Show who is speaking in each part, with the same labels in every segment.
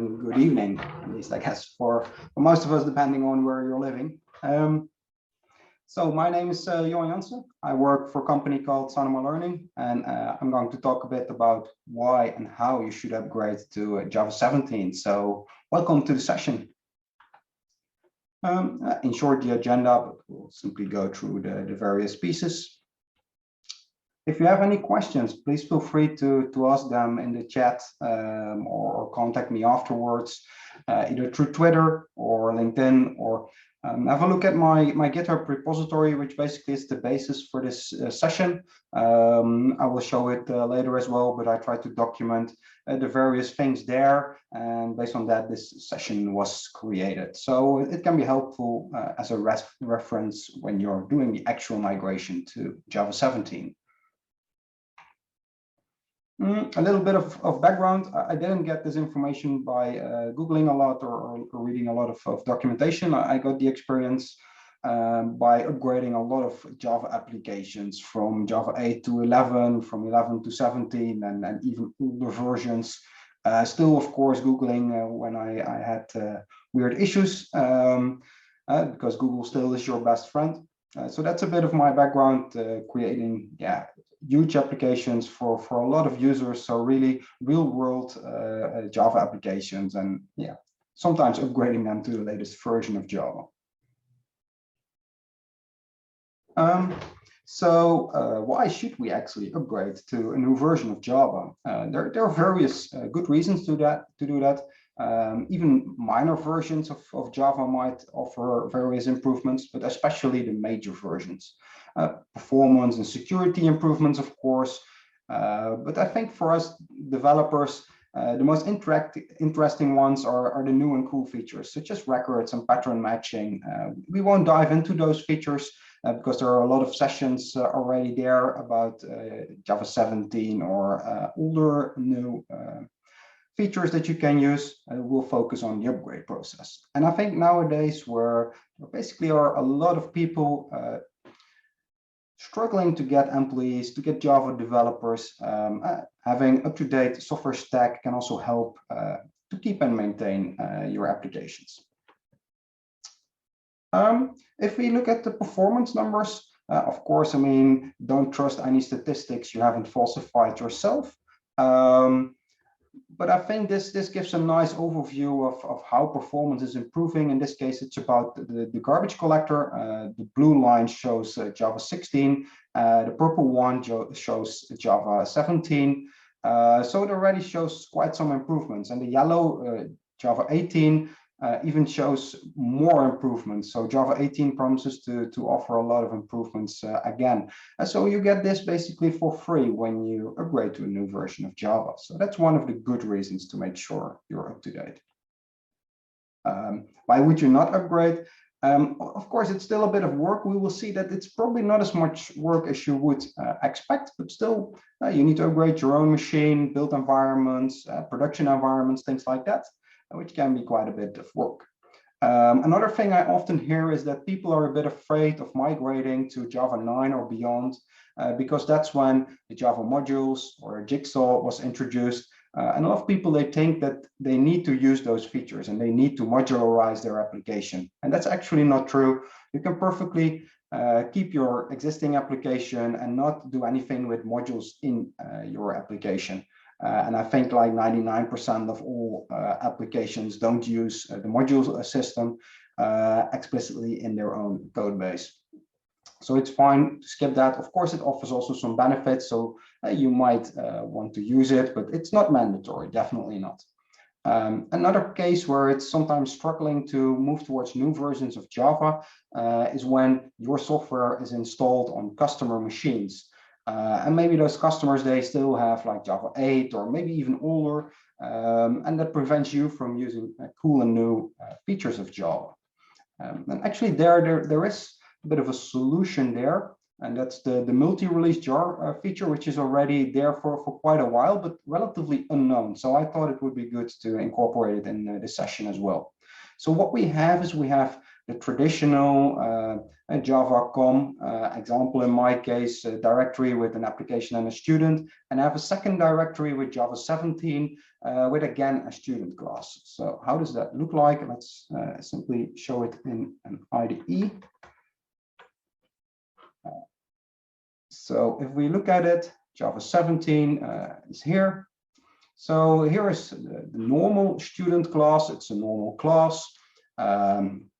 Speaker 1: morning, good evening, at least I guess for most of us, depending on where you're living. So my name is Johan Janssen. I work for a company called Sanoma Learning, and I'm going to talk a bit about why and how you should upgrade to Java 17. So welcome to the session. In short, the agenda, but we'll simply go through the various pieces. If you have any questions, please feel free to ask them in the chat or contact me afterwards, either through Twitter or LinkedIn, or have a look at my GitHub repository, which basically is the basis for this session. I will show it later as well, but I try to document the various things there, and based on that, this session was created. So it can be helpful as a reference when you're doing the actual migration to Java 17. A little bit of background. I didn't get this information by Googling a lot or reading a lot of documentation. I got the experience by upgrading a lot of Java applications from Java 8 to 11, from 11 to 17, and even older versions. Still, of course, Googling when I had weird issues, because Google still is your best friend. So that's a bit of my background, creating, huge applications for a lot of users. So really real world Java applications, and sometimes upgrading them to the latest version of Java. So why should we actually upgrade to a new version of Java? There are various good reasons to do that. Even minor versions of Java might offer various improvements, but especially the major versions. Performance and security improvements, of course. But I think for us developers, the most interesting ones are the new and cool features, such as records and pattern matching. We won't dive into those features because there are a lot of sessions already there about Java 17 or older new features that you can use. We'll focus on the upgrade process. And I think nowadays where basically are a lot of people struggling to get employees, to get Java developers, having up-to-date software stack can also help to keep and maintain your applications. If we look at the performance numbers, of course, I mean, don't trust any statistics you haven't falsified yourself. But I think this gives a nice overview of how performance is improving. In this case, it's about the garbage collector. The blue line shows Java 16. The purple one shows Java 17. So it already shows quite some improvements. And the yellow Java 18 even shows more improvements. So Java 18 promises to offer a lot of improvements again. So you get this basically for free when you upgrade to a new version of Java. So that's one of the good reasons to make sure you're up to date. Why would you not upgrade? Of course, it's still a bit of work. We will see that it's probably not as much work as you would expect, but still you need to upgrade your own machine, build environments, production environments, things like that, which can be quite a bit of work. Another thing I often hear is that people are a bit afraid of migrating to Java 9 or beyond, because that's when the Java modules or Jigsaw was introduced. And a lot of people, they think that they need to use those features and they need to modularize their application. And that's actually not true. You can perfectly keep your existing application and not do anything with modules in your application. And I think like 99% of all applications don't use the module system explicitly in their own code base. So it's fine to skip that. Of course, it offers also some benefits. So you might want to use it, but it's not mandatory, definitely not. Another case where it's sometimes struggling to move towards new versions of Java is when your software is installed on customer machines. And maybe those customers, they still have like Java 8 or maybe even older, and that prevents you from using cool and new features of Java. And actually there is a bit of a solution there, and that's the multi-release jar feature, which is already there for quite a while, but relatively unknown. So I thought it would be good to incorporate it in this session as well. So what we have is we have the traditional Java.com example, in my case, a directory with an application and a student, and I have a second directory with Java 17 with again a student class. So how does that look like? Let's simply show it in an IDE. So if we look at it, Java 17 is here. So here is the normal student class. It's a normal class,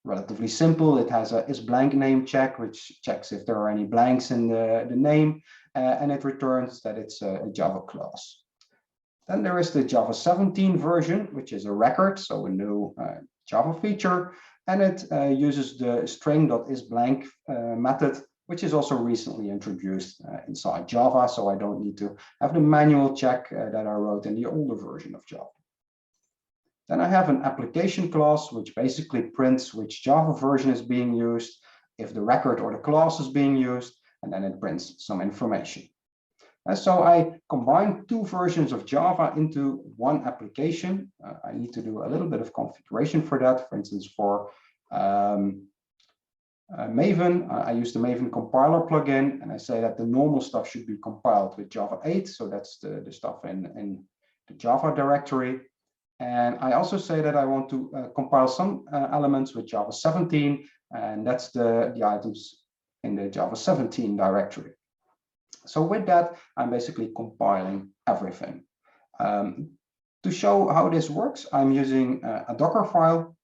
Speaker 1: relatively simple. It has a isBlank name check, which checks if there are any blanks in the name, and it returns that it's a Java class. Then there is the Java 17 version, which is a record, so a new Java feature, and it uses the string.isBlank method, which is also recently introduced inside Java, so I don't need to have the manual check that I wrote in the older version of Java. Then I have an application class, which basically prints which Java version is being used, if the record or the class is being used, and then it prints some information. And so I combine two versions of Java into one application. I need to do a little bit of configuration for that. For instance, for Maven, I use the Maven compiler plugin, and I say that the normal stuff should be compiled with Java 8. So that's the stuff in the Java directory. And I also say that I want to compile some elements with Java 17, and that's the items in the Java 17 directory. So with that, I'm basically compiling everything. To show how this works, I'm using a Docker file.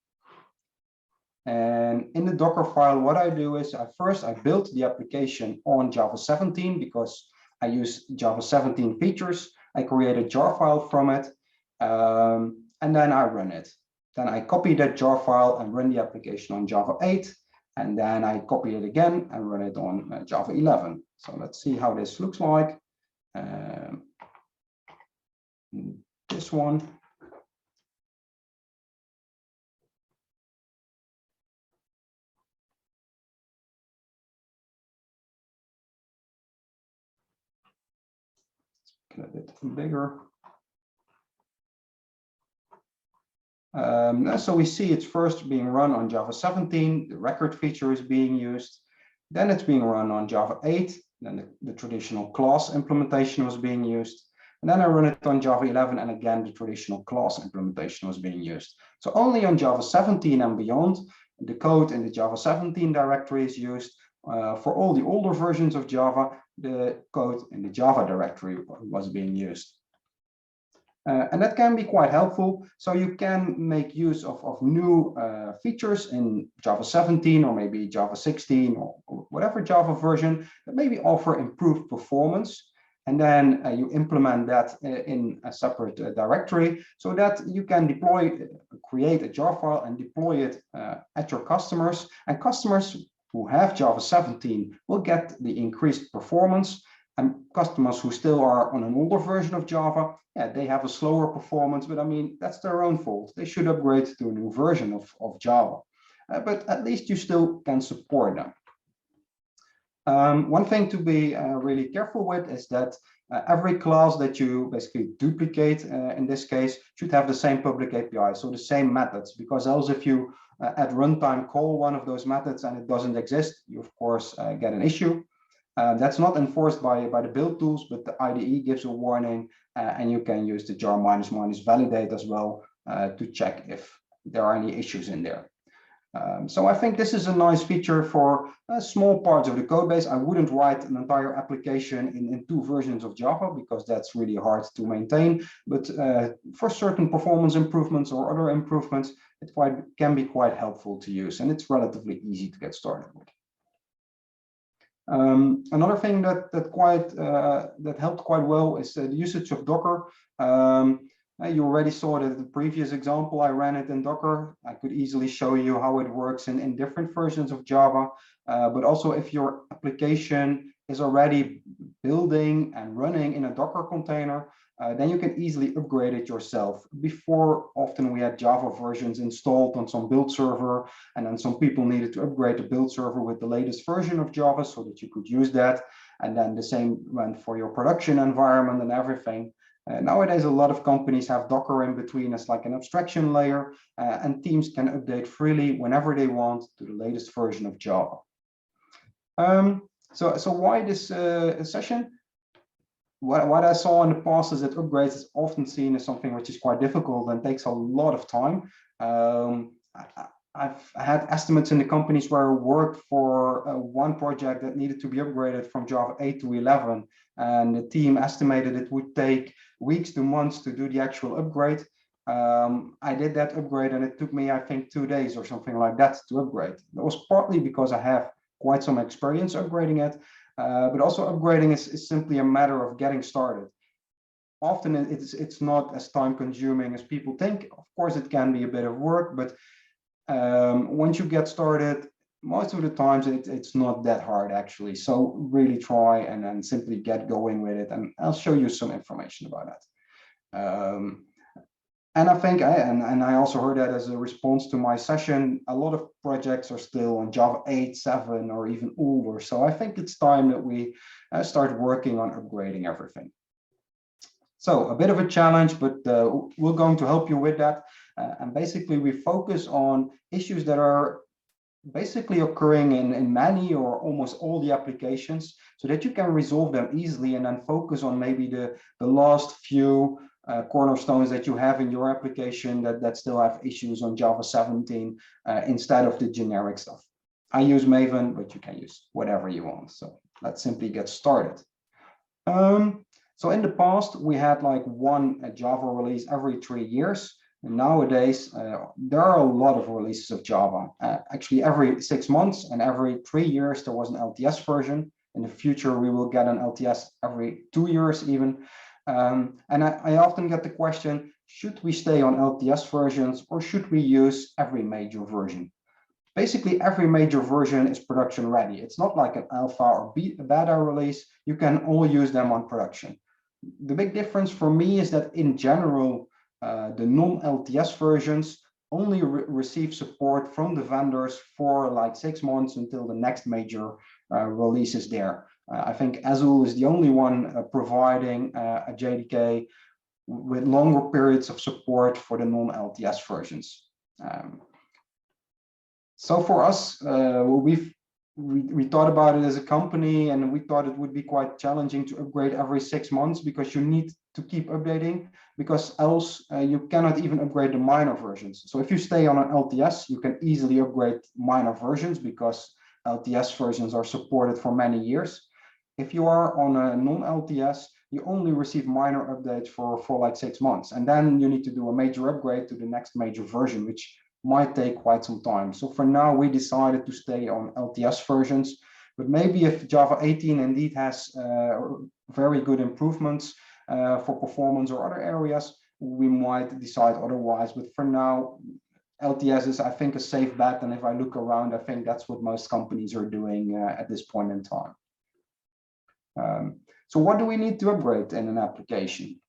Speaker 1: And in the Docker file, what I do is first I build the application on Java 17 because I use Java 17 features. I create a jar file from it, and then I run it. Then I copy that jar file and run the application on Java 8. And then I copy it again and run it on Java 11. So let's see how this looks like. This one. Get a bit bigger. So we see it's first being run on Java 17, the record feature is being used, then it's being run on Java 8, then the traditional class implementation was being used, and then I run it on Java 11, and again the traditional class implementation was being used. So only on Java 17 and beyond, the code in the Java 17 directory is used. For all the older versions of Java, the code in the Java directory was being used. And that can be quite helpful. So you can make use of new features in Java 17 or maybe Java 16 or whatever Java version that maybe offer improved performance. And then you implement that in a separate directory so that you can create a jar file and deploy it at your customers. And customers who have Java 17 will get the increased performance. And customers who still are on an older version of Java, yeah, they have a slower performance, but I mean, that's their own fault. They should upgrade to a new version of Java. But at least you still can support them. One thing to be really careful with is that every class that you basically duplicate, in this case, should have the same public API, so the same methods, because else if you at runtime call one of those methods and it doesn't exist, you of course get an issue. That's not enforced by the build tools, but the IDE gives a warning, and you can use the jar ---- validate as well to check if there are any issues in there. So I think this is a nice feature for small parts of the code base. I wouldn't write an entire application in two versions of Java because that's really hard to maintain. But for certain performance improvements or other improvements, it can be quite helpful to use, and it's relatively easy to get started with. Another thing that helped quite well is the usage of Docker. You already saw that the previous example, I ran it in Docker. I could easily show you how it works in different versions of Java. But also if your application is already building and running in a Docker container, then you can easily upgrade it yourself. Before, often we had Java versions installed on some build server, and then some people needed to upgrade the build server with the latest version of Java so that you could use that. And then the same went for your production environment and everything. Nowadays, a lot of companies have Docker in between as like an abstraction layer, and teams can update freely whenever they want to the latest version of Java. So why this session? What I saw in the past is that upgrades is often seen as something which is quite difficult and takes a lot of time. I've had estimates in the companies where I worked for one project that needed to be upgraded from Java 8 to 11, and the team estimated it would take weeks to months to do the actual upgrade. I did that upgrade and it took me, I think, 2 days or something like that to upgrade. That was partly because I have quite some experience upgrading it, but also upgrading is simply a matter of getting started. Often it's not as time consuming as people think. Of course, it can be a bit of work, but once you get started, most of the times it's not that hard actually. So really try and then simply get going with it, and I'll show you some information about that. And I think, I also heard that as a response to my session, a lot of projects are still on Java 8, 7, or even older. So I think it's time that we start working on upgrading everything. So a bit of a challenge, but we're going to help you with that. And basically, we focus on issues that are basically occurring in many or almost all the applications, so that you can resolve them easily and then focus on maybe the last few cornerstones that you have in your application that still have issues on Java 17 instead of the generic stuff. I use Maven, but you can use whatever you want. So let's simply get started. So in the past, we had like one Java release every 3 years. And nowadays, there are a lot of releases of Java. Actually, every 6 months and every 3 years, there was an LTS version. In the future, we will get an LTS every 2 years even. And I often get the question, should we stay on LTS versions or should we use every major version? Basically, every major version is production ready. It's not like an alpha or beta release. You can all use them on production. The big difference for me is that in general, the non-LTS versions only receive support from the vendors for like 6 months until the next major release is there. I think Azul is the only one providing a JDK with longer periods of support for the non-LTS versions. So for us, we thought about it as a company, and we thought it would be quite challenging to upgrade every 6 months because you need to keep updating, because else you cannot even upgrade the minor versions. So if you stay on an LTS, you can easily upgrade minor versions because LTS versions are supported for many years. If you are on a non-LTS, you only receive minor updates for like 6 months, and then you need to do a major upgrade to the next major version, which might take quite some time. So for now, we decided to stay on LTS versions, but maybe if Java 18 indeed has very good improvements for performance or other areas, we might decide otherwise. But for now, LTS is, I think, a safe bet. And if I look around, I think that's what most companies are doing at this point in time. So what do we need to upgrade in an application?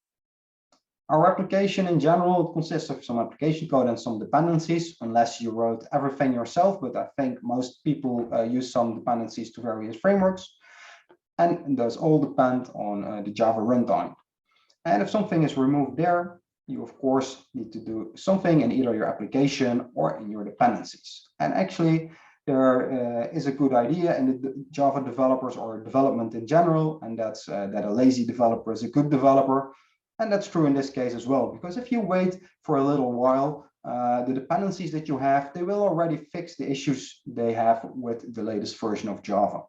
Speaker 1: Our application in general consists of some application code and some dependencies, unless you wrote everything yourself, but I think most people use some dependencies to various frameworks, and those all depend on the Java runtime. And if something is removed there, you of course need to do something in either your application or in your dependencies. And actually, there is a good idea in the Java developers or development in general, and that's that a lazy developer is a good developer. And that's true in this case as well, because if you wait for a little while, the dependencies that you have, they will already fix the issues they have with the latest version of Java.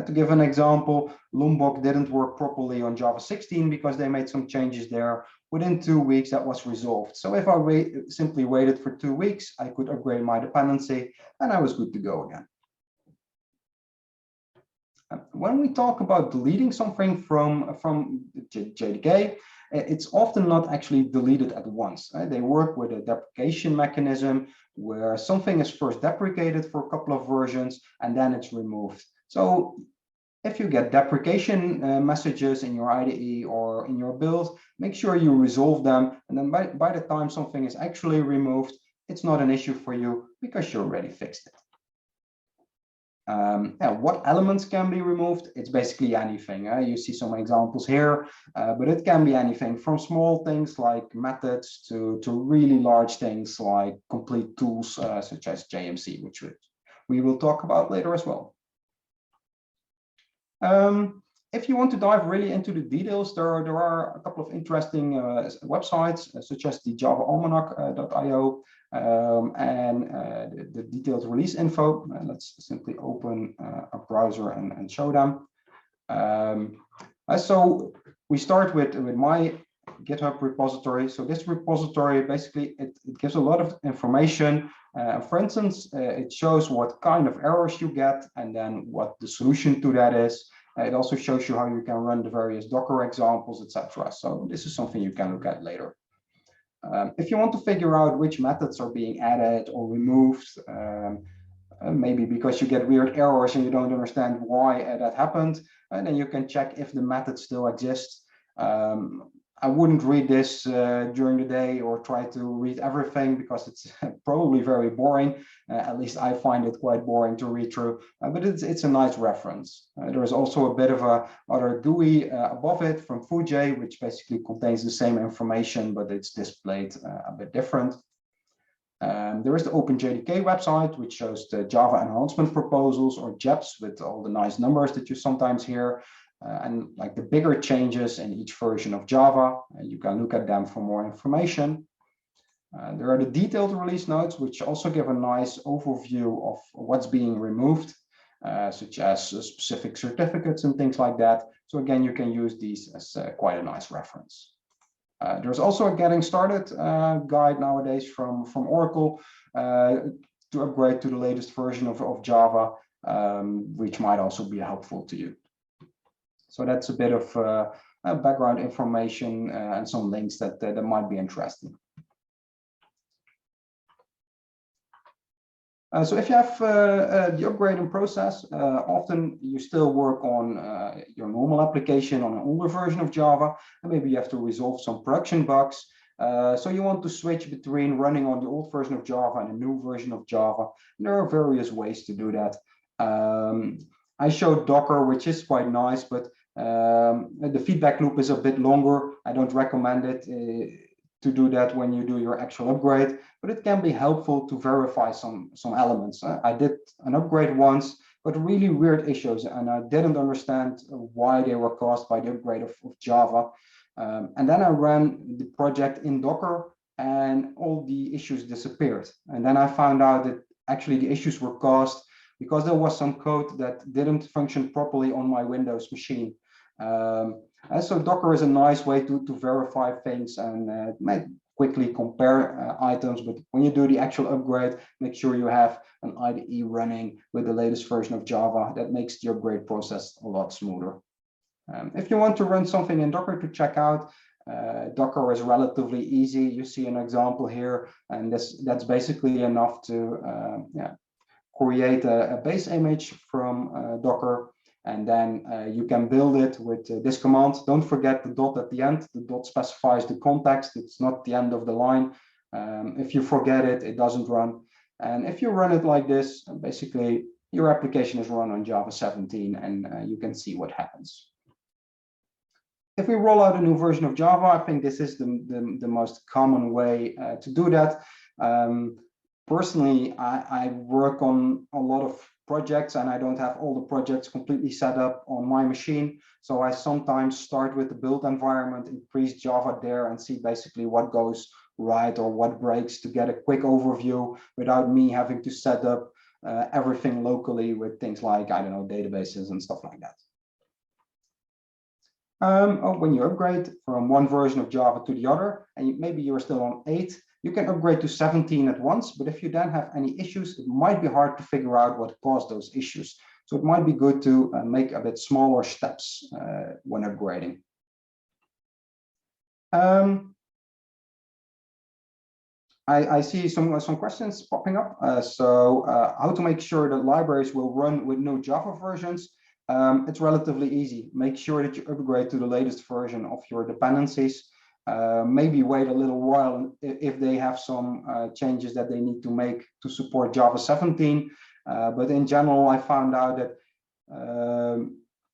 Speaker 1: To give an example, Lombok didn't work properly on Java 16 because they made some changes there. Within 2 weeks, that was resolved. So if I simply waited for 2 weeks, I could upgrade my dependency and I was good to go again. When we talk about deleting something from JDK, it's often not actually deleted at once. They work with a deprecation mechanism where something is first deprecated for a couple of versions and then it's removed. So if you get deprecation messages in your IDE or in your build, make sure you resolve them. And then by the time something is actually removed, it's not an issue for you because you already fixed it. What elements can be removed? It's basically anything. You see some examples here, but it can be anything from small things like methods to really large things like complete tools such as JMC, which we will talk about later as well. If you want to dive really into the details, there are a couple of interesting websites such as the JavaAlmanac.io and the detailed release info. Let's simply open a browser and show them. So we start with my GitHub repository. So this repository, basically, it gives a lot of information. For instance, it shows what kind of errors you get and then what the solution to that is. It also shows you how you can run the various Docker examples, etc. So this is something you can look at later. If you want to figure out which methods are being added or removed, maybe because you get weird errors and you don't understand why that happened, and then you can check if the method still exists. I wouldn't read this during the day or try to read everything because it's probably very boring. At least I find it quite boring to read through, but it's a nice reference. There is also a bit of a other GUI above it from Fuji, which basically contains the same information, but it's displayed a bit different. There is the OpenJDK website, which shows the Java enhancement proposals or JEPs with all the nice numbers that you sometimes hear. And like the bigger changes in each version of Java, you can look at them for more information. There are the detailed release notes, which also give a nice overview of what's being removed, such as specific certificates and things like that. So again, you can use these as quite a nice reference. There's also a getting started guide nowadays from Oracle to upgrade to the latest version of Java, which might also be helpful to you. So that's a bit of background information and some links that might be interesting. So if you have the upgrading process, often you still work on your normal application on an older version of Java, and maybe you have to resolve some production bugs. So you want to switch between running on the old version of Java and a new version of Java. And there are various ways to do that. I showed Docker, which is quite nice, but the feedback loop is a bit longer. I don't recommend it to do that when you do your actual upgrade, but it can be helpful to verify some elements. I did an upgrade once, but really weird issues, and I didn't understand why they were caused by the upgrade of Java. And then I ran the project in Docker, and all the issues disappeared. And then I found out that actually the issues were caused because there was some code that didn't function properly on my Windows machine. So Docker is a nice way to verify things and quickly compare items. But when you do the actual upgrade, make sure you have an IDE running with the latest version of Java. That makes the upgrade process a lot smoother. If you want to run something in Docker to check out, Docker is relatively easy. You see an example here, and that's basically enough to create a base image from Docker. And then you can build it with this command. Don't forget the dot at the end. The dot specifies the context. It's not the end of the line. If you forget it, it doesn't run. And if you run it like this, basically your application is run on Java 17, and you can see what happens. If we roll out a new version of Java, I think this is the most common way to do that. Personally, I work on a lot of projects, and I don't have all the projects completely set up on my machine. So I sometimes start with the build environment, increase Java there, and see basically what goes right or what breaks to get a quick overview without me having to set up everything locally with things like, I don't know, databases and stuff like that. When you upgrade from one version of Java to the other, and maybe you're still on 8, you can upgrade to 17 at once, but if you then have any issues, it might be hard to figure out what caused those issues. So it might be good to make a bit smaller steps when upgrading. I see some questions popping up. How to make sure that libraries will run with new Java versions? It's relatively easy. Make sure that you upgrade to the latest version of your dependencies. Maybe wait a little while if they have some changes that they need to make to support Java 17. But in general, I found out that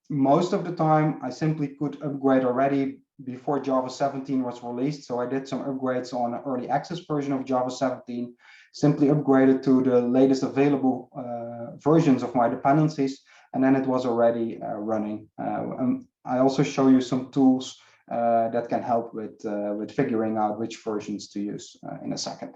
Speaker 1: most of the time I simply could upgrade already before Java 17 was released. So I did some upgrades on an early access version of Java 17, simply upgraded to the latest available versions of my dependencies, and then it was already running. I also show you some tools that can help with figuring out which versions to use in a second.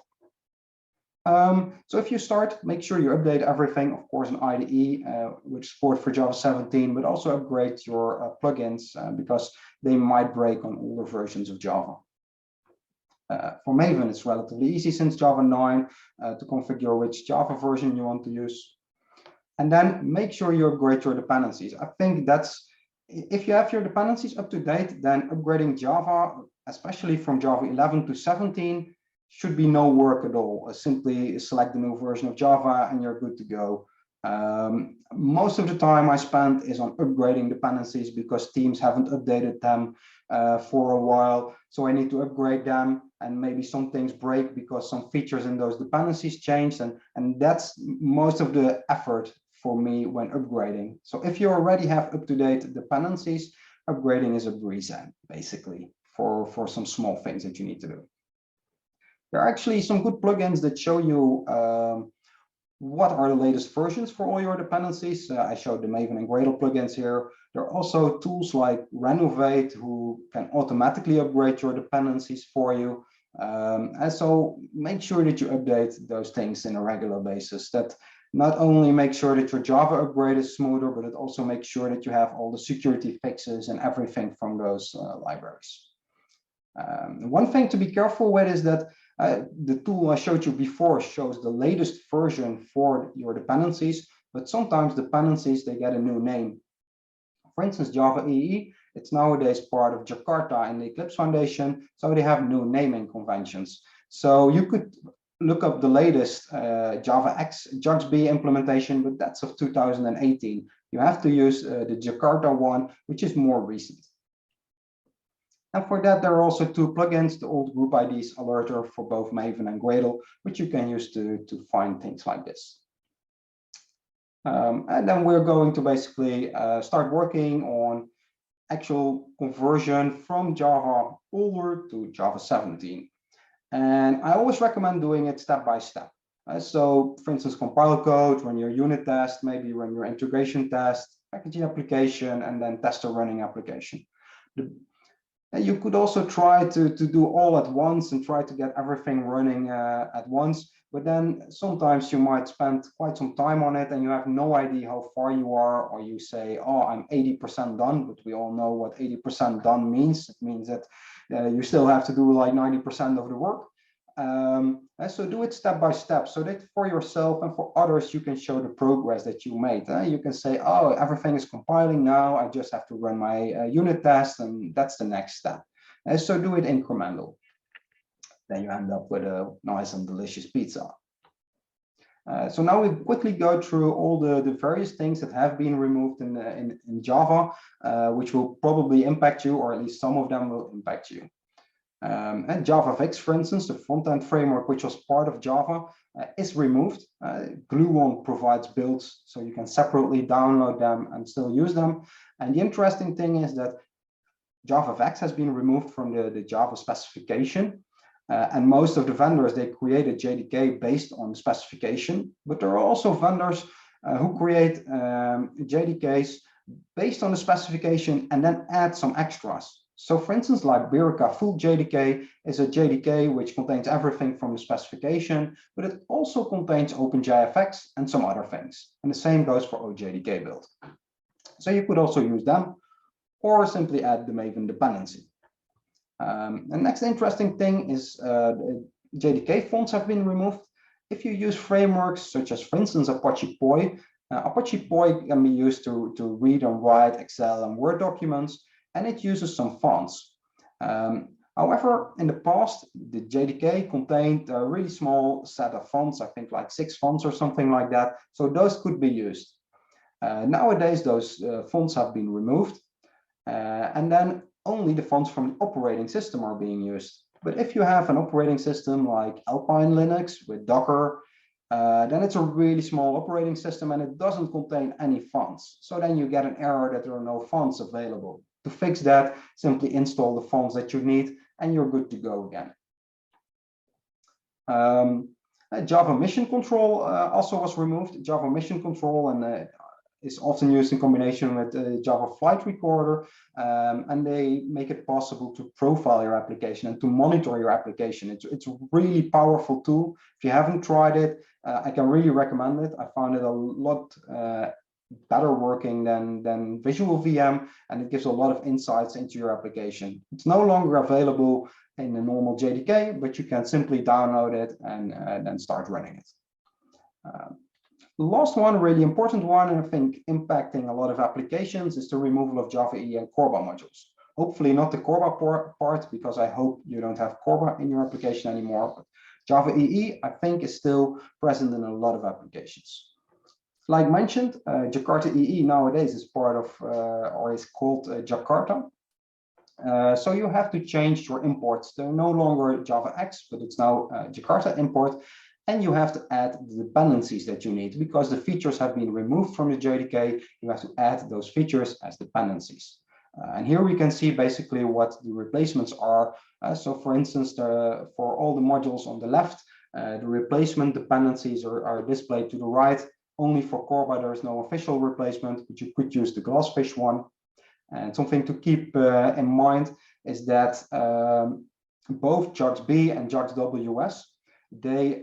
Speaker 1: So if you start, make sure you update everything, of course, in IDE with support for Java 17, but also upgrade your plugins because they might break on older versions of Java. For Maven, it's relatively easy since Java 9 to configure which Java version you want to use. And then make sure you upgrade your dependencies. I think that's, if you have your dependencies up to date, then upgrading Java, especially from Java 11 to 17, should be no work at all. Simply select the new version of Java and you're good to go. Most of the time I spent is on upgrading dependencies because teams haven't updated them for a while. So I need to upgrade them, and maybe some things break because some features in those dependencies changed. And that's most of the effort for me when upgrading. So if you already have up-to-date dependencies, upgrading is a breeze, basically, for some small things that you need to do. There are actually some good plugins that show you what are the latest versions for all your dependencies. I showed the Maven and Gradle plugins here. There are also tools like Renovate who can automatically upgrade your dependencies for you. And so make sure that you update those things in a regular basis. That not only makes sure that your Java upgrade is smoother, but it also makes sure that you have all the security fixes and everything from those libraries. One thing to be careful with is that the tool I showed you before shows the latest version for your dependencies, but sometimes dependencies, they get a new name. For instance, Java EE, it's nowadays part of Jakarta in the Eclipse Foundation, so they have new naming conventions. So you could look up the latest Java X JUXB implementation, but that's of 2018. You have to use the Jakarta one, which is more recent. And for that, there are also two plugins, the old group IDs alerter for both Maven and Gradle, which you can use to find things like this. And then we're going to basically start working on actual conversion from Java older to Java 17. And I always recommend doing it step by step. So for instance, compile code, run your unit test, maybe run your integration test, packaging application, and then test a running application. You could also try to do all at once and try to get everything running at once, but then sometimes you might spend quite some time on it and you have no idea how far you are, or you say, oh, I'm 80% done, but we all know what 80% done means. It means that you still have to do like 90% of the work. And so do it step by step so that for yourself and for others, you can show the progress that you made. You can say, oh, everything is compiling now. I just have to run my unit test, and that's the next step. So do it incremental. Then you end up with a nice and delicious pizza. So now we quickly go through all the various things that have been removed in Java, which will probably impact you, or at least some of them will impact you. And JavaFX, for instance, the front-end framework, which was part of Java, is removed. Gluon provides builds, so you can separately download them and still use them. And the interesting thing is that JavaFX has been removed from the Java specification. And most of the vendors, they create a JDK based on the specification. But there are also vendors who create JDKs based on the specification and then add some extras. So for instance, like Birica Full JDK is a JDK which contains everything from the specification, but it also contains OpenJFX and some other things. And the same goes for OJDK build. So you could also use them or simply add the Maven dependency. The next interesting thing is JDK fonts have been removed. If you use frameworks such as, for instance, Apache Poi, Apache Poi can be used to read and write Excel and Word documents, and it uses some fonts. However, in the past, the JDK contained a really small set of fonts, I think like 6 fonts or something like that. So those could be used. Nowadays, those fonts have been removed. And then only the fonts from the operating system are being used. But if you have an operating system like Alpine Linux with Docker, then it's a really small operating system and it doesn't contain any fonts. So then you get an error that there are no fonts available. To fix that, simply install the fonts that you need and you're good to go again. Java Mission Control also was removed. Java Mission Control and is often used in combination with Java Flight Recorder, and they make it possible to profile your application and to monitor your application. It's a really powerful tool. If you haven't tried it, I can really recommend it. I found it a lot better working than Visual VM, and it gives a lot of insights into your application. It's no longer available in the normal JDK, but you can simply download it and then start running it. The last one, really important one, and I think impacting a lot of applications, is the removal of Java EE and Corba modules. Hopefully not the Corba part, because I hope you don't have Corba in your application anymore. But Java EE, I think, is still present in a lot of applications. Like mentioned, Jakarta EE nowadays is part of, or is called Jakarta. So you have to change your imports. They're no longer JavaX, but it's now Jakarta import. And you have to add the dependencies that you need, because the features have been removed from the JDK. You have to add those features as dependencies. And here we can see basically what the replacements are. So for instance, for all the modules on the left, the replacement dependencies are displayed to the right. Only for Corba, there is no official replacement, but you could use the Glassfish one. And something to keep in mind is that both JAXB and JAXWS, they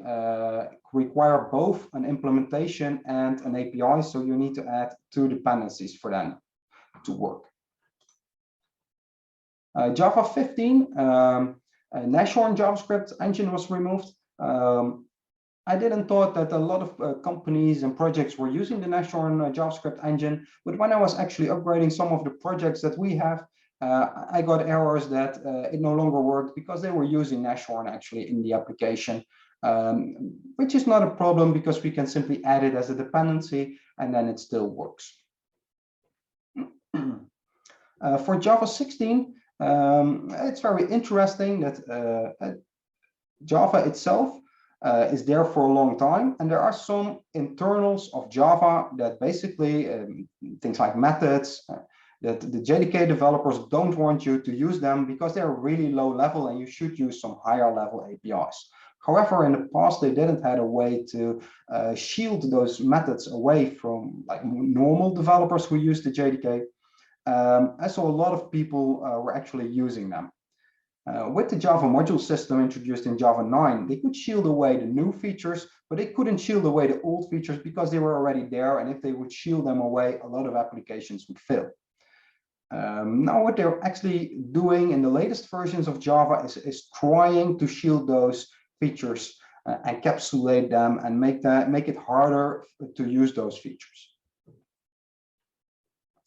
Speaker 1: require both an implementation and an API, so you need to add two dependencies for them to work. Java 15, Nashorn JavaScript engine was removed. I didn't thought that a lot of companies and projects were using the Nashorn JavaScript engine, but when I was actually upgrading some of the projects that we have, I got errors that it no longer worked because they were using Nashorn actually in the application, which is not a problem because we can simply add it as a dependency and then it still works. For Java 16, it's very interesting that Java itself is there for a long time, and there are some internals of Java that basically things like methods that the JDK developers don't want you to use them because they're really low level and you should use some higher level APIs. However, in the past, they didn't have a way to shield those methods away from like normal developers who use the JDK. And so a lot of people were actually using them. With the Java module system introduced in Java 9, they could shield away the new features, but they couldn't shield away the old features because they were already there. And if they would shield them away, a lot of applications would fail. Now what they're actually doing in the latest versions of Java is trying to shield those features, encapsulate them, and make it harder to use those features.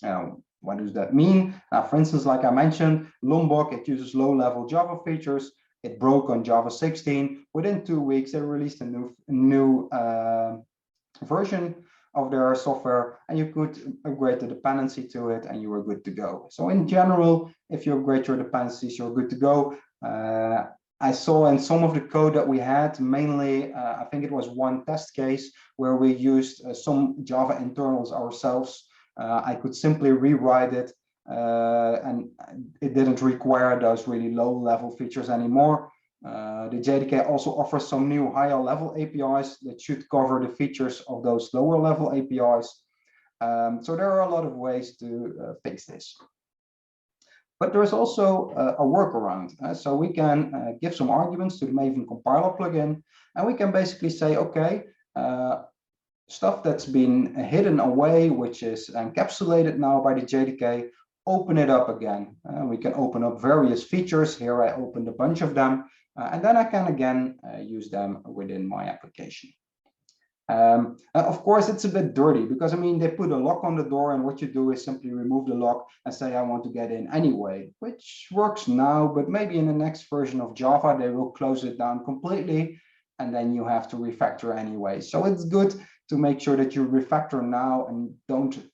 Speaker 1: Now, what does that mean? For instance, like I mentioned, Lombok, it uses low-level Java features. It broke on Java 16. Within 2 weeks, they released a new version of their software, and you could upgrade the dependency to it, and you were good to go. So in general, if you upgrade your dependencies, you're good to go. I saw in some of the code that we had, mainly, I think it was one test case where we used some Java internals ourselves. I could simply rewrite it and it didn't require those really low-level features anymore. The JDK also offers some new higher-level APIs that should cover the features of those lower-level APIs. So there are a lot of ways to fix this. But there's also a workaround. So we can give some arguments to the Maven compiler plugin, and we can basically say, okay, stuff that's been hidden away, which is encapsulated now by the JDK, open it up again. We can open up various features. Here I opened a bunch of them, and then I can again use them within my application. Of course, it's a bit dirty because, I mean, they put a lock on the door and what you do is simply remove the lock and say, I want to get in anyway, which works now, but maybe in the next version of Java, they will close it down completely and then you have to refactor anyway. So it's good to make sure that you refactor now and don't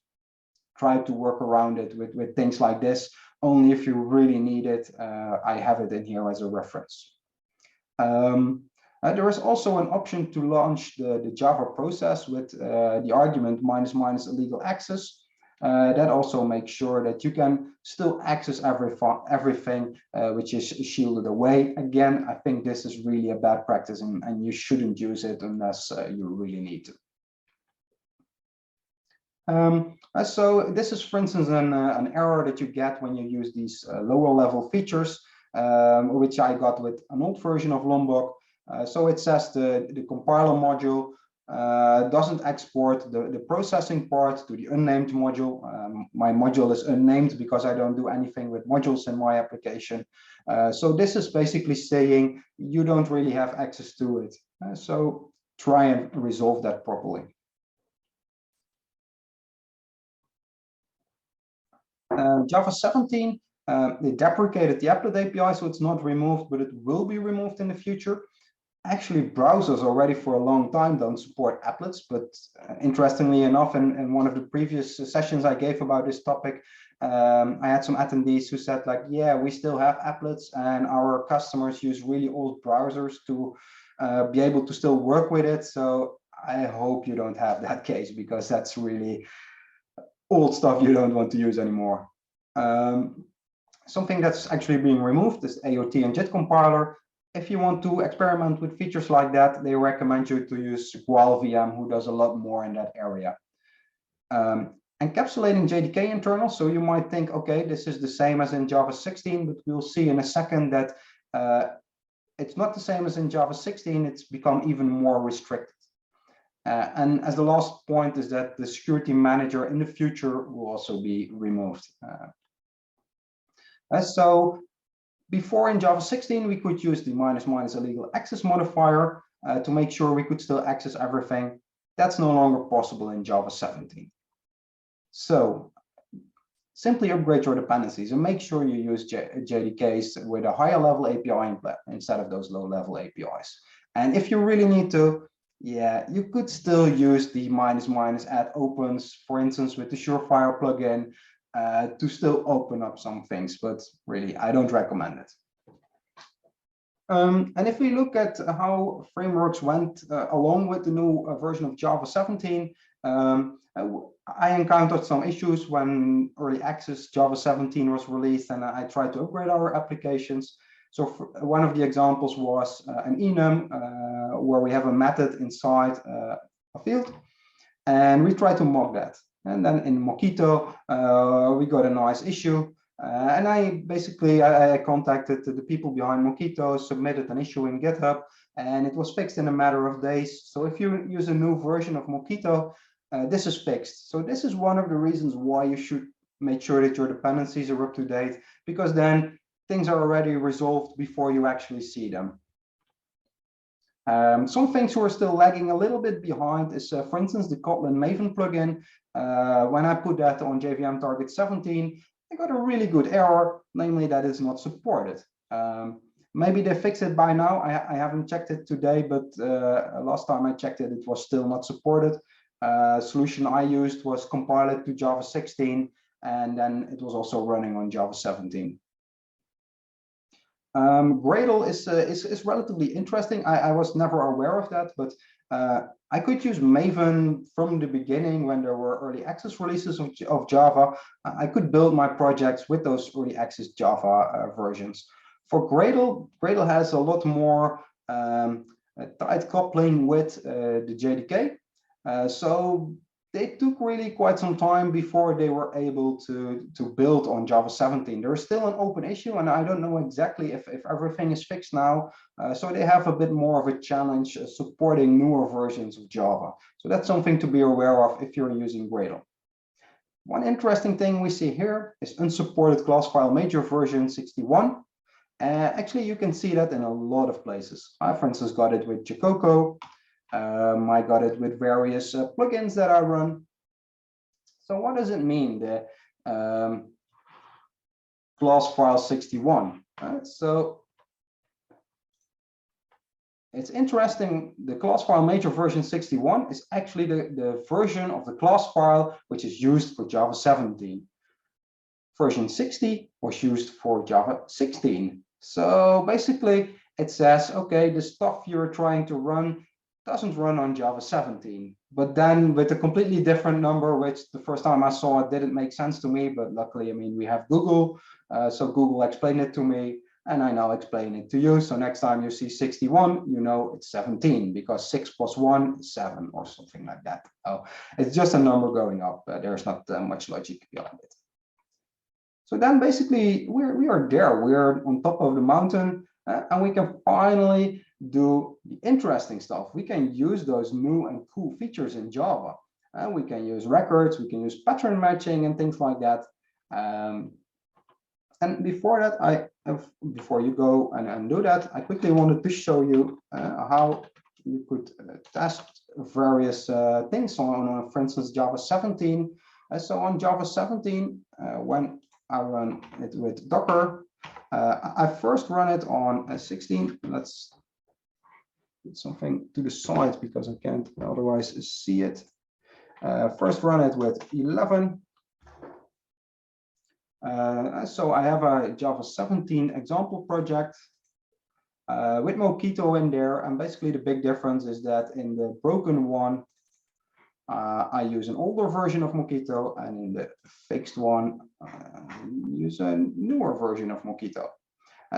Speaker 1: try to work around it with things like this. Only if you really need it. I have it in here as a reference. There is also an option to launch the Java process with the argument -- illegal access. That also makes sure that you can still access everything which is shielded away. Again, I think this is really a bad practice, and you shouldn't use it unless you really need to. So this is, for instance, an error that you get when you use these lower level features, which I got with an old version of Lombok. So it says the compiler module doesn't export the processing part to the unnamed module. My module is unnamed because I don't do anything with modules in my application. So this is basically saying you don't really have access to it. So try and resolve that properly. Java 17, they deprecated the applet API, so it's not removed, but it will be removed in the future. Actually, browsers already for a long time don't support applets, but interestingly enough, in one of the previous sessions I gave about this topic, I had some attendees who said, like, yeah, we still have applets and our customers use really old browsers to be able to still work with it. So I hope you don't have that case, because that's really old stuff you don't want to use anymore. Something that's actually being removed is AOT and JIT compiler. If you want to experiment with features like that, they recommend you to use GraalVM, who does a lot more in that area. Encapsulating JDK internal. So you might think, okay, this is the same as in Java 16, but we'll see in a second that it's not the same as in Java 16. It's become even more restricted. And as the last point is that the security manager in the future will also be removed. So before in Java 16, we could use the -- illegal access modifier to make sure we could still access everything. That's no longer possible in Java 17. So simply upgrade your dependencies and make sure you use JDKs with a higher level API instead of those low level APIs. And if you really need to, yeah, you could still use the -- add opens, for instance, with the Surefire plugin to still open up some things, but really, I don't recommend it. And if we look at how frameworks went along with the new version of Java 17, I encountered some issues when early access Java 17 was released, and I tried to upgrade our applications. So one of the examples was an enum where we have a method inside a field, and we tried to mock that. And then in Mockito, we got a nice issue. And I contacted the people behind Mockito, submitted an issue in GitHub, and it was fixed in a matter of days. So if you use a new version of Mockito, this is fixed. So this is one of the reasons why you should make sure that your dependencies are up to date, because then things are already resolved before you actually see them. Some things who are still lagging a little bit behind is, for instance, the Kotlin Maven plugin. When I put that on JVM target 17, I got a really good error, namely that it's not supported. Maybe they fixed it by now. I haven't checked it today, but last time I checked it, it was still not supported. Solution I used was compile it to Java 16, and then it was also running on Java 17. Gradle is relatively interesting. I was never aware of that, but I could use Maven from the beginning when there were early access releases of Java. I could build my projects with those early access Java versions. For Gradle, Gradle has a lot more tight coupling with the JDK. So they took really quite some time before they were able to build on Java 17. There's still an open issue, and I don't know exactly if everything is fixed now. So they have a bit more of a challenge supporting newer versions of Java. So that's something to be aware of if you're using Gradle. One interesting thing we see here is unsupported class file major version 61. Actually, you can see that in a lot of places. I, for instance, got it with Jacoco. I got it with various plugins that I run. So what does it mean, the class file 61? So it's interesting, the class file major version 61 is actually the version of the class file which is used for Java 17. Version 60 was used for Java 16. So basically, it says, okay, the stuff you're trying to run doesn't run on Java 17, but then with a completely different number, which the first time I saw it didn't make sense to me, but luckily, I mean, we have Google, so Google explained it to me, and I now explain it to you. So next time you see 61, you know it's 17, because 6 plus 1 is 7 or something like that. Oh, it's just a number going up. There's not much logic behind it. So then basically we are there. We're on top of the mountain, and we can finally do the interesting stuff. We can use those new and cool features in Java. And we can use records, we can use pattern matching and things like that. And before that, before you go and do that, I quickly wanted to show you how you could test various things on, for instance, Java 17. So on Java 17, when I run it with Docker, I first run it on 16. Let's put something to the side because I can't otherwise see it. First run it with 11. So I have a Java 17 example project with Mockito in there, and basically the big difference is that in the broken one, I use an older version of Mockito, and in the fixed one, use a newer version of Mockito.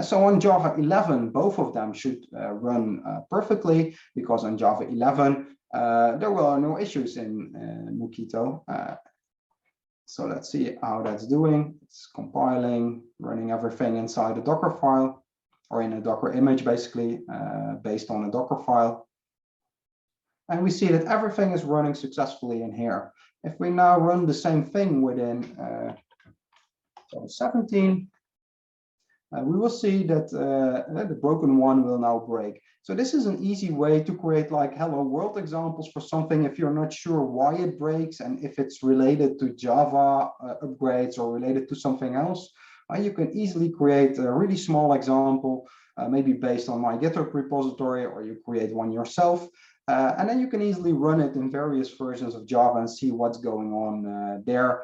Speaker 1: So on Java 11, both of them should run perfectly, because on Java 11, there were no issues in Mockito. So let's see how that's doing. It's compiling, running everything inside a Docker file, or in a Docker image, basically, based on a Docker file. And we see that everything is running successfully in here. If we now run the same thing within Java 17, we will see that the broken one will now break. So this is an easy way to create like hello world examples for something if you're not sure why it breaks and if it's related to Java upgrades or related to something else. You can easily create a really small example, maybe based on my GitHub repository, or you create one yourself. And then you can easily run it in various versions of Java and see what's going on there.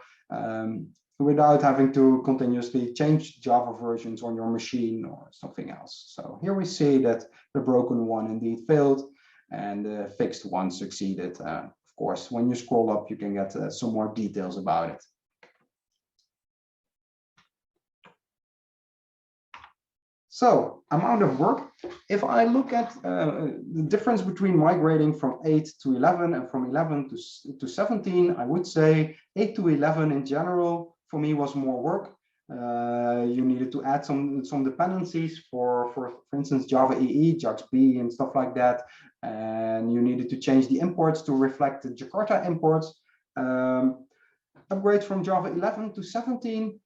Speaker 1: Without having to continuously change Java versions on your machine or something else. So here we see that the broken one indeed failed and the fixed one succeeded. Of course, when you scroll up, you can get some more details about it. So amount of work, if I look at the difference between migrating from 8 to 11 and from 11 to 17, I would say 8 to 11 in general, for me, was more work. You needed to add some dependencies for instance, Java EE, JAX-B and stuff like that. And you needed to change the imports to reflect the Jakarta imports. Upgrades from Java 11 to 17,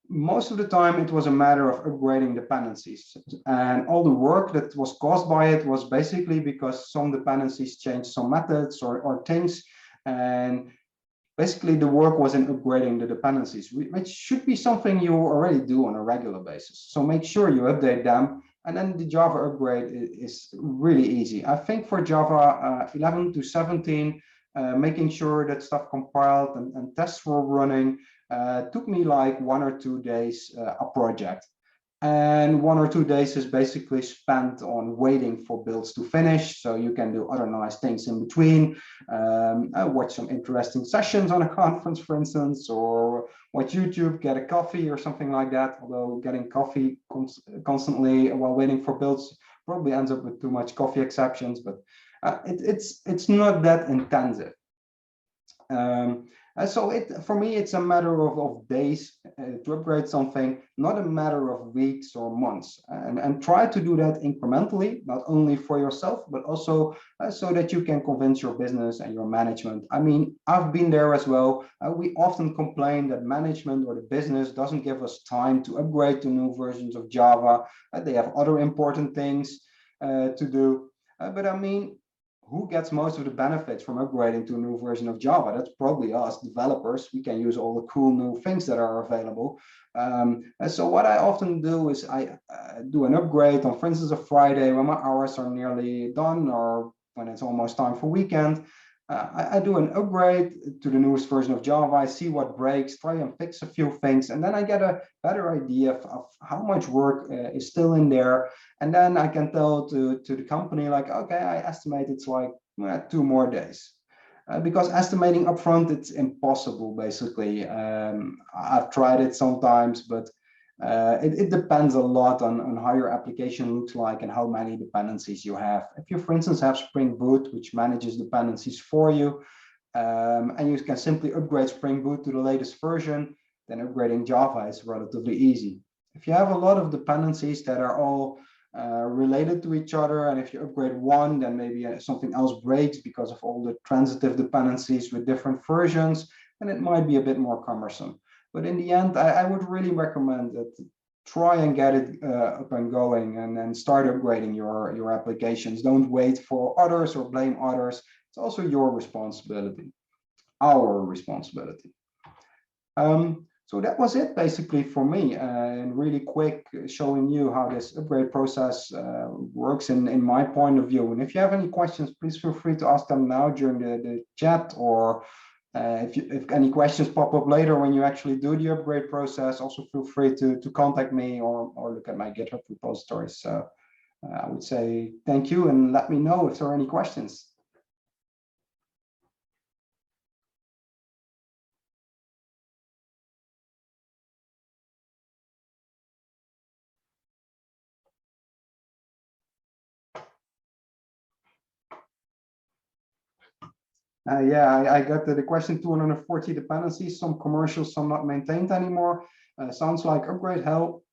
Speaker 1: most of the time it was a matter of upgrading dependencies. And all the work that was caused by it was basically because some dependencies changed some methods or things. And basically, the work was in upgrading the dependencies, which should be something you already do on a regular basis. So make sure you update them. And then the Java upgrade is really easy. I think for Java 11 to 17, making sure that stuff compiled and tests were running took me like 1 or 2 days a project. And 1 or 2 days is basically spent on waiting for builds to finish. So you can do other nice things in between, watch some interesting sessions on a conference, for instance, or watch YouTube, get a coffee or something like that. Although getting coffee constantly while waiting for builds probably ends up with too much coffee exceptions, but it's not that intensive. So for me, it's a matter of days to upgrade something, not a matter of weeks or months. And try to do that incrementally, not only for yourself, but also so that you can convince your business and your management. I mean, I've been there as well. We often complain that management or the business doesn't give us time to upgrade to new versions of Java. They have other important things to do. But I mean, who gets most of the benefits from upgrading to a new version of Java? That's probably us developers. We can use all the cool new things that are available. And so what I often do is I do an upgrade on, for instance, a Friday when my hours are nearly done or when it's almost time for weekend. I do an upgrade to the newest version of Java. I see what breaks, try and fix a few things, and then I get a better idea of how much work is still in there. And then I can tell to the company, like, okay, I estimate it's like 2 more days. Because estimating upfront, it's impossible, basically. I've tried it sometimes, but it depends a lot on how your application looks like and how many dependencies you have. If you, for instance, have Spring Boot, which manages dependencies for you, and you can simply upgrade Spring Boot to the latest version, then upgrading Java is relatively easy. If you have a lot of dependencies that are all related to each other, and if you upgrade one, then maybe something else breaks because of all the transitive dependencies with different versions, and it might be a bit more cumbersome. But in the end, I would really recommend that try and get it up and going, and then start upgrading your applications. Don't wait for others or blame others. It's also your responsibility, our responsibility. So that was it basically for me, and really quick showing you how this upgrade process works in my point of view. And if you have any questions, please feel free to ask them now during the chat, or if any questions pop up later when you actually do the upgrade process, also feel free to contact me or look at my GitHub repositories. So I would say thank you, and let me know if there are any questions. Yeah, I got the question, 240 dependencies, some commercial, some not maintained anymore. Sounds like upgrade hell.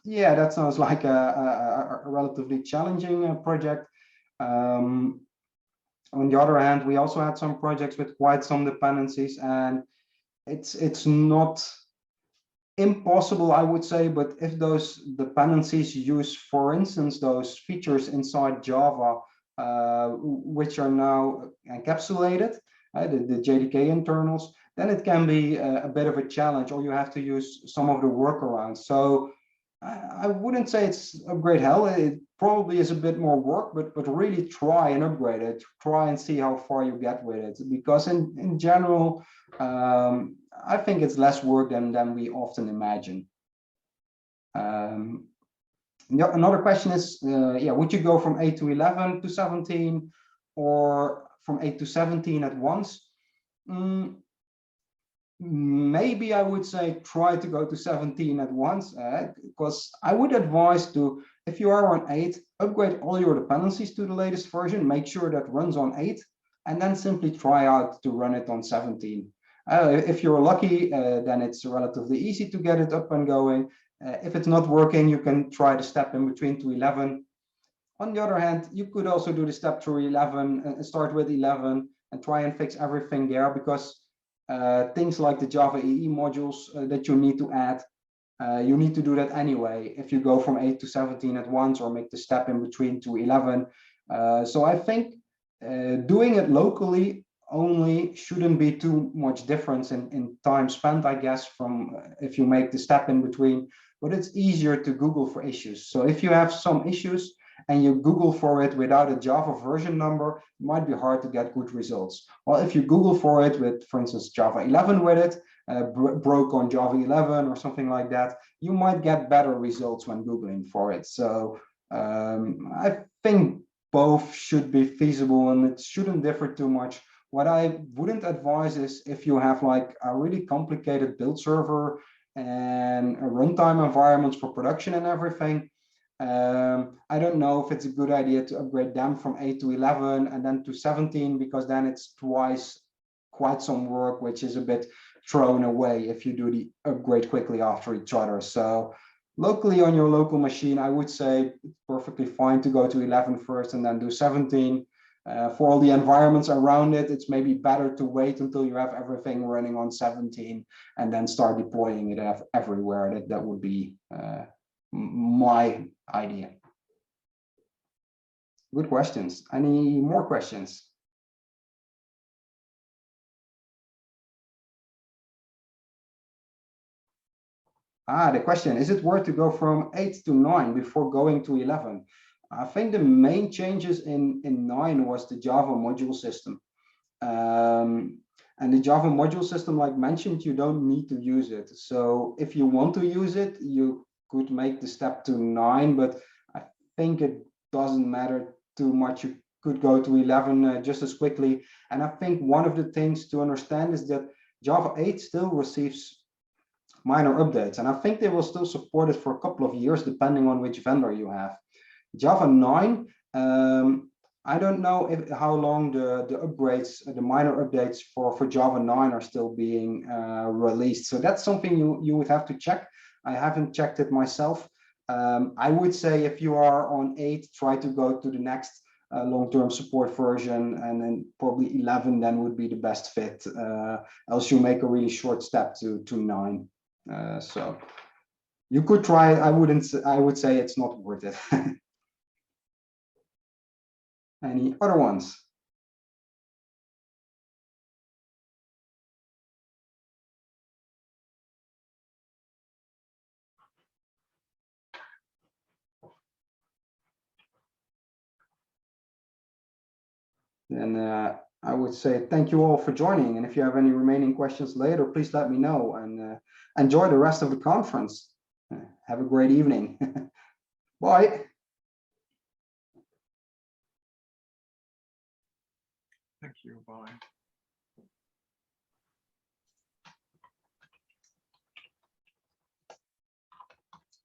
Speaker 1: Yeah, that sounds like a relatively challenging project. On the other hand, we also had some projects with quite some dependencies, and it's not impossible, I would say, but if those dependencies use, for instance, those features inside Java, which are now encapsulated, the JDK internals, then it can be a bit of a challenge, or you have to use some of the workarounds. So I wouldn't say it's upgrade hell. It probably is a bit more work, but really try and upgrade it. Try and see how far you get with it, because in general, I think it's less work than we often imagine. Another question is, yeah, would you go from 8 to 11 to 17, or from 8 to 17 at once? Maybe I would say try to go to 17 at once, because I would advise to, if you are on 8, upgrade all your dependencies to the latest version, make sure that runs on 8, and then simply try out to run it on 17. If you're lucky, then it's relatively easy to get it up and going. If it's not working, you can try the step in between to 11. On the other hand, you could also do the step through 11 and start with 11 and try and fix everything there, because things like the Java EE modules that you need to add, you need to do that anyway if you go from 8 to 17 at once, or make the step in between to 11. So I think doing it locally only shouldn't be too much difference in time spent, I guess, from if you make the step in between, but it's easier to Google for issues. So if you have some issues and you Google for it without a Java version number, it might be hard to get good results. Well, if you Google for it with, for instance, Java 11 with it, broke on Java 11 or something like that, you might get better results when Googling for it. So I think both should be feasible, and it shouldn't differ too much. What I wouldn't advise is if you have like a really complicated build server and a runtime environments for production and everything, I don't know if it's a good idea to upgrade them from 8 to 11 and then to 17, because then it's twice quite some work, which is a bit thrown away if you do the upgrade quickly after each other. So locally on your local machine, I would say it's perfectly fine to go to 11 first and then do 17. For all the environments around it, it's maybe better to wait until you have everything running on 17 and then start deploying it everywhere. That would be my idea. Good questions. Any more questions? The question, is it worth to go from 8 to 9 before going to 11? I think the main changes in 9 was the Java module system. And the Java module system, like mentioned, you don't need to use it. So if you want to use it, you could make the step to 9, but I think it doesn't matter too much. You could go to 11 just as quickly. And I think one of the things to understand is that Java 8 still receives minor updates, and I think they will still support it for a couple of years, depending on which vendor you have. Java 9, I don't know how long the upgrades, the minor updates for Java 9 are still being released. So that's something you would have to check. I haven't checked it myself. I would say if you are on 8, try to go to the next long-term support version, and then probably 11 then would be the best fit. Else you make a really short step to 9. So you could try it. I would say it's not worth it. Any other ones? Then I would say thank you all for joining. And if you have any remaining questions later, please let me know, and enjoy the rest of the conference. Have a great evening. Bye.
Speaker 2: Thank you. Bye.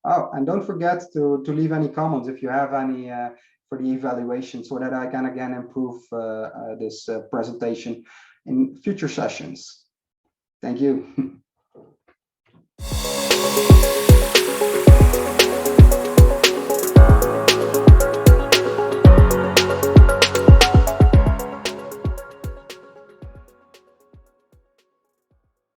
Speaker 1: Oh, and don't forget to leave any comments if you have any for the evaluation, so that I can again improve this presentation in future sessions. Thank you.